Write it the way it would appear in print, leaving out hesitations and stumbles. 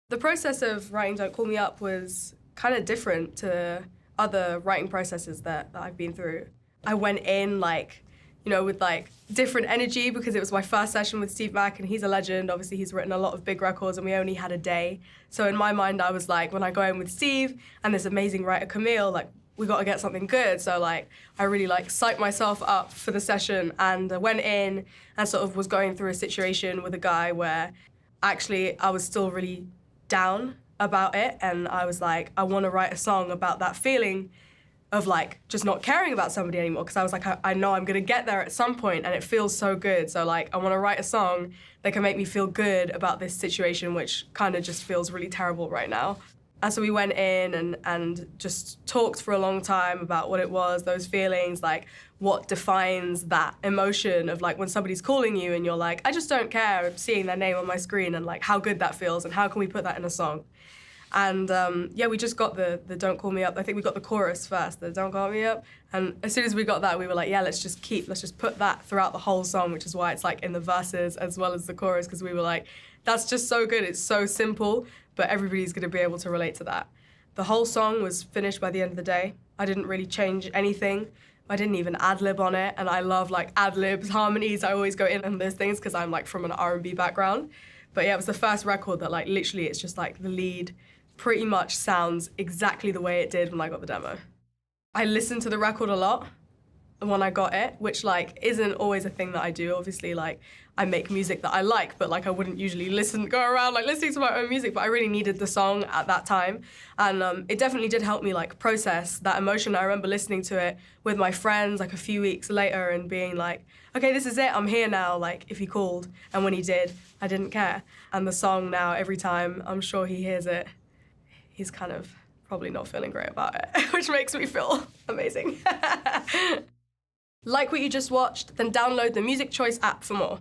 The process of writing Don't Call Me Up was kind of different to other writing processes that I've been through. I went in with different energy because it was my first session with Steve Mack and he's a legend. Obviously he's written a lot of big records and we only had a day. So in my mind I was like, when I go in with Steve and this amazing writer Camille, we got to get something good. So I really psyched myself up for the session and went in and sort of was going through a situation with a guy where actually I was still really down about it, and I was like, I want to write a song about that feeling of just not caring about somebody anymore, because I was like, I know I'm gonna get there at some point and it feels so good, so I want to write a song that can make me feel good about this situation which kind of just feels really terrible right now. And so we went in and just talked for a long time about what it was, those feelings, what defines that emotion of when somebody's calling you and you're like, I just don't care, seeing their name on my screen, and how good that feels and how can we put that in a song. And yeah, we just got the Don't Call Me Up. I think we got the chorus first, the Don't Call Me Up. And as soon as we got that, we were like, yeah, let's just put that throughout the whole song, which is why it's in the verses as well as the chorus, because we were like, that's just so good, it's so simple, but everybody's gonna be able to relate to that. The whole song was finished by the end of the day. I didn't really change anything. I didn't even ad-lib on it, and I love ad-libs, harmonies. I always go in on those things because I'm from an R&B background. But yeah, it was the first record that literally it's just the lead pretty much sounds exactly the way it did when I got the demo. I listened to the record a lot when I got it, which isn't always a thing that I do. Obviously, I make music that I like, but I wouldn't usually go around listening to my own music, but I really needed the song at that time. And it definitely did help me process that emotion. I remember listening to it with my friends a few weeks later and being like, okay, this is it, I'm here now, if he called. And when he did, I didn't care. And the song now, every time I'm sure he hears it, he's kind of probably not feeling great about it, which makes me feel amazing. Like what you just watched, then download the Music Choice app for more.